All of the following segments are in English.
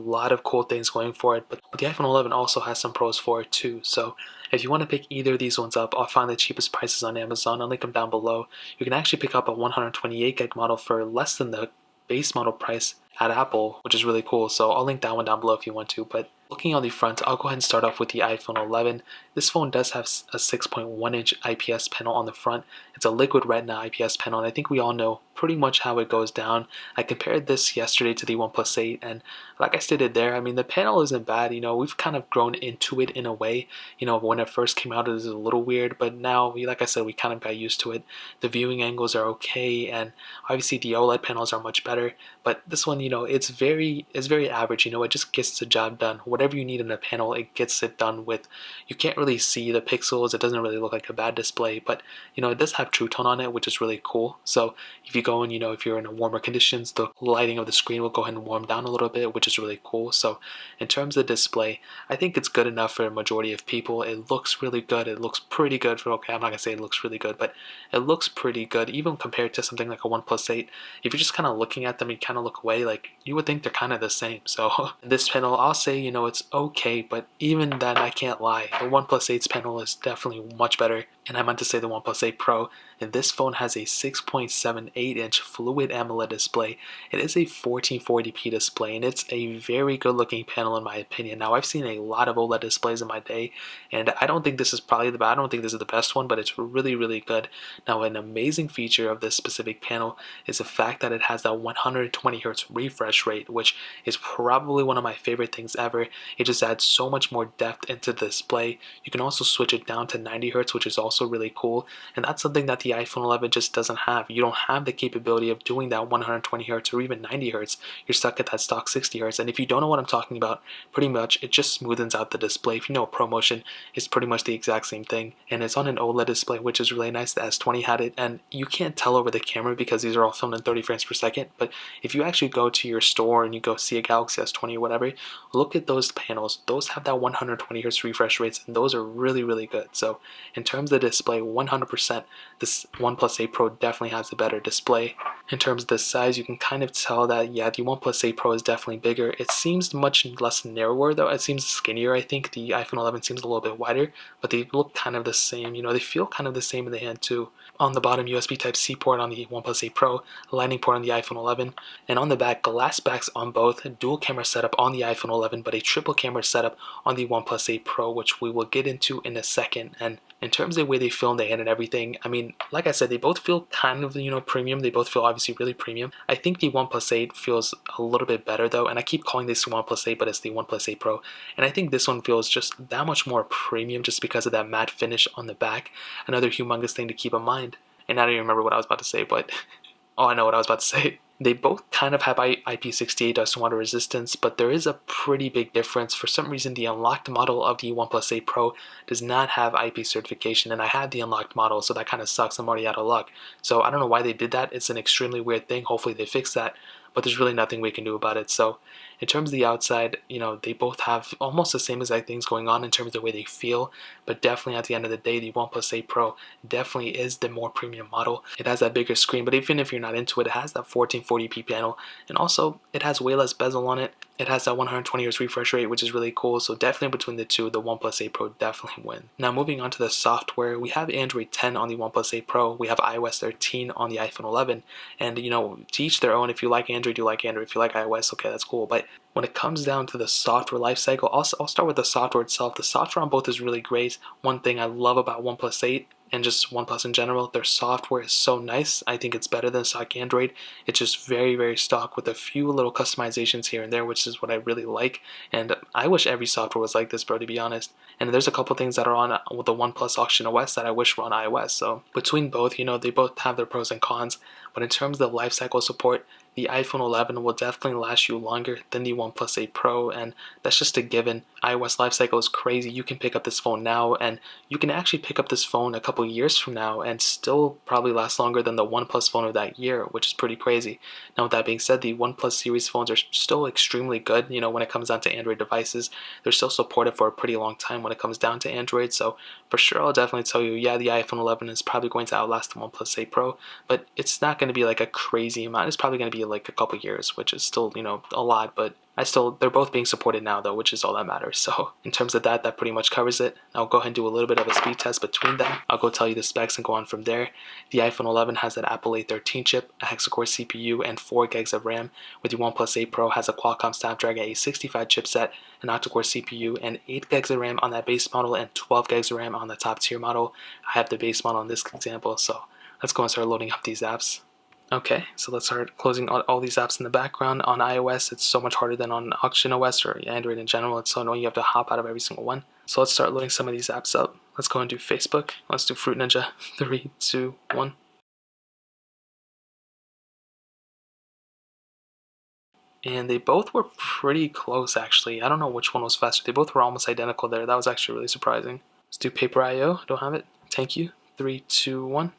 lot of cool things going for it, but the iPhone 11 also has some pros for it too. So if you want to pick either of these ones up, I'll find the cheapest prices on Amazon. I'll link them down below. You can actually pick up a 128 gig model for less than the base model price at Apple, which is really cool. So I'll link that one down below if you want to. But looking on the front, I'll go ahead and start off with the iPhone 11. This phone does have a 6.1 inch IPS panel on the front. It's a liquid retina IPS panel, and I think we all know pretty much how it goes down. I compared this yesterday to the OnePlus 8, and like I stated there, I mean, the panel isn't bad. We've kind of grown into it in a way. When it first came out, it was a little weird, but now, like I said, we kind of got used to it. The viewing angles are okay, and obviously the OLED panels are much better. But this one, it's very average. It just gets the job done. Whatever you need in a panel, it gets it done with. You can't really see the pixels. It doesn't really look like a bad display, but it does have True Tone on it, which is really cool. So if you go in, if you're in warmer conditions, the lighting of the screen will go ahead and warm down a little bit, which is really cool. So in terms of display, I think it's good enough for a majority of people. It looks really good. It looks pretty good for, okay, I'm not gonna say it looks really good, but it looks pretty good, even compared to something like a OnePlus 8. If you're just kind of looking at them, you kind of look away, like you would think they're kind of the same. So this panel, I'll say, it's okay, but even then, I can't lie. The OnePlus 8's panel is definitely much better, and I meant to say the OnePlus 8 Pro. And this phone has a 6.78 inch Fluid AMOLED display. It is a 1440p display, and it's a very good looking panel in my opinion. Now, I've seen a lot of OLED displays in my day, and I don't think this is I don't think this is the best one, but it's really, really good. Now, an amazing feature of this specific panel is the fact that it has that 120 Hz refresh rate, which is probably one of my favorite things ever. It just adds so much more depth into the display. You can also switch it down to 90 Hz, which is also really cool, and that's something that the iPhone 11 just doesn't have. You don't have the capability of doing that 120 Hz or even 90 Hz. You're stuck at that stock 60 Hz, and if you don't know what I'm talking about, pretty much it just smoothens out the display. If you know ProMotion, it's pretty much the exact same thing, and it's on an OLED display, which is really nice. The S20 had it, and you can't tell over the camera because these are all filmed in 30 frames per second, but if you actually go to your store and you go see a Galaxy S20 or whatever, look at those panels. Those have that 120 Hz refresh rates, and those are really, really good. So in terms of display, 100%, this OnePlus 8 Pro definitely has a better display. In terms of the size, you can kind of tell that, yeah, the OnePlus 8 Pro is definitely bigger. It seems much less narrower though. It seems skinnier. I think the iPhone 11 seems a little bit wider, but they look kind of the same. They feel kind of the same in the hand too. On the bottom, USB Type-C port on the OnePlus 8 Pro, a lightning port on the iPhone 11, and on the back, glass backs on both, dual camera setup on the iPhone 11, but a triple camera setup on the OnePlus 8 Pro, which we will get into in a second. And in terms of the way they feel in the hand and everything, I mean, like I said, they both feel kind of, premium. They both feel obviously really premium. I think the OnePlus 8 feels a little bit better though, and I keep calling this OnePlus 8, but it's the OnePlus 8 Pro. And I think this one feels just that much more premium just because of that matte finish on the back. Another humongous thing to keep in mind. And I don't even remember what I was about to say, but oh, I know what I was about to say. They both kind of have IP68 dust and water resistance, but there is a pretty big difference. For some reason, the unlocked model of the OnePlus 8 Pro does not have IP certification, and I have the unlocked model, so that kind of sucks. I'm already out of luck. So I don't know why they did that. It's an extremely weird thing. Hopefully they fix that, but there's really nothing we can do about it. So in terms of the outside, they both have almost the same exact things going on in terms of the way they feel, but definitely at the end of the day, the OnePlus 8 Pro definitely is the more premium model. It has that bigger screen, but even if you're not into it, it has that 1440p panel, and also it has way less bezel on it. It has that 120 Hz refresh rate, which is really cool. So definitely between the two, the OnePlus 8 Pro definitely wins. Now moving on to the software, we have Android 10 on the OnePlus 8 Pro. We have iOS 13 on the iPhone 11. And to each their own. If you like Android, you like Android. If you like iOS, okay, that's cool. But when it comes down to the software lifecycle, I'll start with the software itself. The software on both is really great. One thing I love about OnePlus 8 and just OnePlus in general, their software is so nice. I think it's better than stock Android. It's just very, very stock with a few little customizations here and there, which is what I really like. And I wish every software was like this, bro, to be honest. And there's a couple things that are on with the OnePlus Auction OS that I wish were on iOS. So between both, they both have their pros and cons. But in terms of the lifecycle support, the iPhone 11 will definitely last you longer than the OnePlus 8 Pro, and that's just a given. iOS lifecycle is crazy. You can pick up this phone now, and you can actually pick up this phone a couple years from now and still probably last longer than the OnePlus phone of that year, which is pretty crazy. Now with that being said, the OnePlus series phones are still extremely good. When it comes down to Android devices, they're still supported for a pretty long time when it comes down to Android. So for sure, I'll definitely tell you, yeah, the iPhone 11 is probably going to outlast the OnePlus 8 Pro, but it's not going going to be like a crazy amount. It's probably going to be like a couple years, which is still, a lot, but they're both being supported now though, which is all that matters. So in terms of that pretty much covers it. I'll go ahead and do a little bit of a speed test between them. I'll go tell you the specs and go on from there. The iPhone 11 has that Apple A13 chip, a hexa-core CPU, and 4 gigs of RAM, with the OnePlus 8 Pro has a Qualcomm Snapdragon A65 chipset, an octa-core CPU, and 8 gigs of RAM on that base model and 12 gigs of RAM on the top tier model. I have the base model in this example, so let's go and start loading up these apps. Okay, so let's start closing all these apps in the background. On iOS, it's so much harder than on OS or Android in general. It's so annoying you have to hop out of every single one. So let's start loading some of these apps up. Let's go and do Facebook. Let's do Fruit Ninja. 3, 2, 1. And they both were pretty close, actually. I don't know which one was faster. They both were almost identical there. That was actually really surprising. Let's do Paper.io. Don't have it. Thank you. 3, 2, 1.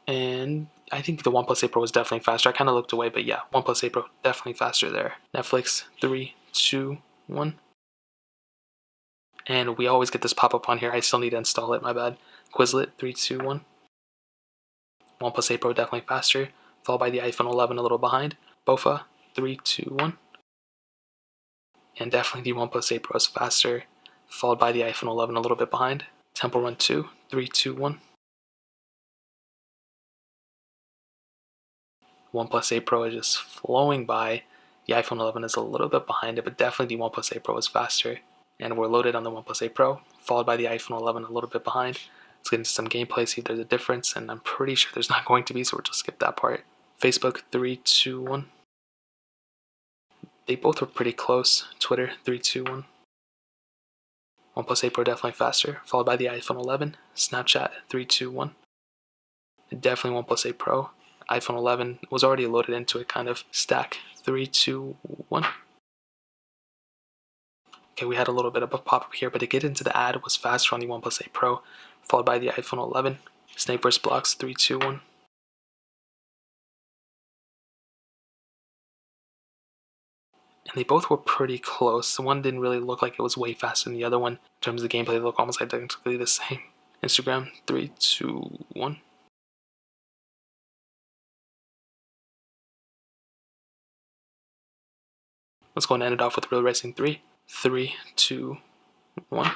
And I think the OnePlus 8 Pro was definitely faster. I kind of looked away, but yeah, OnePlus 8 Pro definitely faster there. Netflix, 3, 2, 1. And we always get this pop-up on here. I still need to install it, my bad. Quizlet, 3, 2, 1. OnePlus 8 Pro definitely faster, followed by the iPhone 11 a little behind. Bofa, 3, 2, 1. And definitely the OnePlus 8 Pro is faster, followed by the iPhone 11 a little bit behind. Temple Run 2, 3, 2, 1. OnePlus 8 Pro is just flowing by. The iPhone 11 is a little bit behind it, but definitely the OnePlus 8 Pro is faster. And we're loaded on the OnePlus 8 Pro, followed by the iPhone 11 a little bit behind. Let's get into some gameplay, see if there's a difference, and I'm pretty sure there's not going to be, so we'll just skip that part. Facebook, 3, 2, 1. They both were pretty close. Twitter, 3, 2, 1. OnePlus 8 Pro definitely faster, followed by the iPhone 11. Snapchat, 3, 2, 1. Definitely OnePlus 8 Pro. iPhone 11 was already loaded into it, kind of. Stack, 3, 2, 1. Okay, we had a little bit of a pop-up here, but to get into the ad was faster on the OnePlus 8 Pro, followed by the iPhone 11. Snake vs. Blocks, 3, 2, 1. And they both were pretty close. The one didn't really look like it was way faster than the other one. In terms of the gameplay, they look almost identically the same. Instagram, 3, 2, 1. Let's go and end it off with Real Racing 3. 3, 2, 1.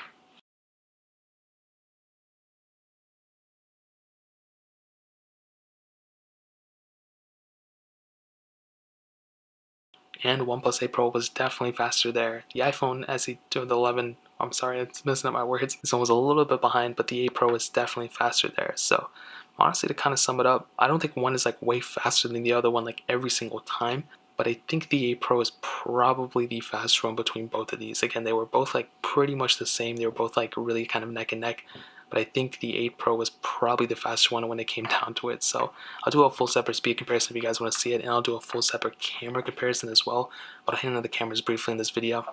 And OnePlus 8 Pro was definitely faster there. The iPhone SE to the 11, I'm sorry, it's messing up my words. This one was a little bit behind, but the 8 Pro is definitely faster there. So honestly, to kind of sum it up, I don't think one is like way faster than the other one like every single time, but I think the 8 Pro is probably the faster one between both of these. Again, they were both like pretty much the same. They were both like really kind of neck and neck, but I think the 8 Pro was probably the faster one when it came down to it. So I'll do a full separate speed comparison if you guys want to see it, and I'll do a full separate camera comparison as well, but I'll hit on the cameras briefly in this video.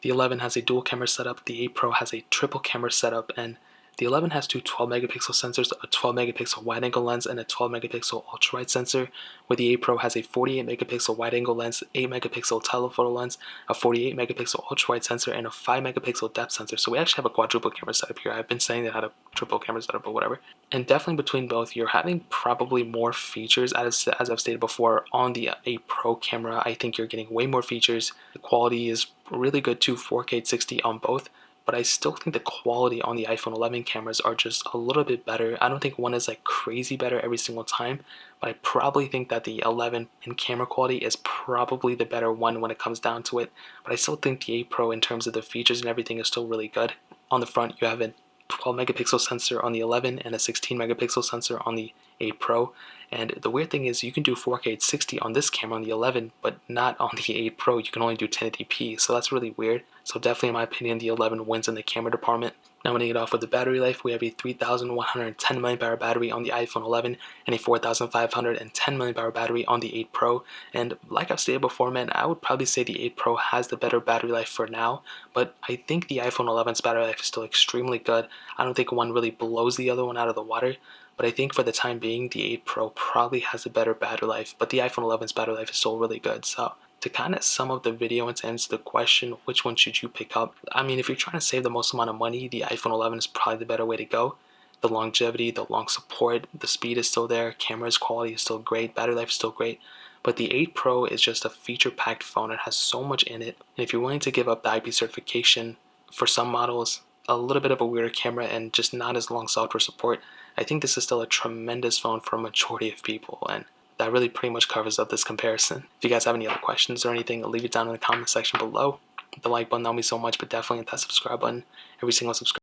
The 11 has a dual camera setup, the 8 Pro has a triple camera setup, and the 11 has two 12 megapixel sensors, a 12 megapixel wide angle lens, and a 12 megapixel ultra wide sensor, where the 8 Pro has a 48 megapixel wide angle lens, 8 megapixel telephoto lens, a 48 megapixel ultra wide sensor, and a 5 megapixel depth sensor. So we actually have a quadruple camera setup here. I've been saying that I had a triple camera setup, but whatever. And definitely between both, you're having probably more features, as I've stated before, on the 8 Pro camera. I think you're getting way more features. The quality is really good too, 4K 60 on both. But I still think the quality on the iPhone 11 cameras are just a little bit better. I don't think one is like crazy better every single time, but I probably think that the 11 in camera quality is probably the better one when it comes down to it. But I still think the 8 Pro in terms of the features and everything is still really good. On the front, you have a 12 megapixel sensor on the 11 and a 16 megapixel sensor on the 8 Pro. And the weird thing is you can do 4K 60 on this camera on the 11, but not on the 8 Pro. You can only do 1080p, so that's really weird. So definitely in my opinion, the 11 wins in the camera department. Now ending it off with the battery life, we have a 3,110 mAh battery on the iPhone 11 and a 4,510 mAh battery on the 8 Pro. And like I've stated before, man, I would probably say the 8 Pro has the better battery life for now, but I think the iPhone 11's battery life is still extremely good. I don't think one really blows the other one out of the water, but I think for the time being, the 8 Pro probably has a better battery life, but the iPhone 11's battery life is still really good. So to kind of sum up the video and to answer the question, which one should you pick up? I mean, if you're trying to save the most amount of money, the iPhone 11 is probably the better way to go. the longevity, the long support, the speed is still there, camera's quality is still great, battery life is still great. But the 8 Pro is just a feature-packed phone. It has so much in it. And if you're willing to give up the IP certification for some models, a little bit of a weirder camera, and just not as long software support, I think this is still a tremendous phone for a majority of people. And that really pretty much covers up this comparison. If you guys have any other questions or anything, leave it down in the comment section below. The like button, that'll mean so much, but definitely hit that subscribe button. Every single subscribe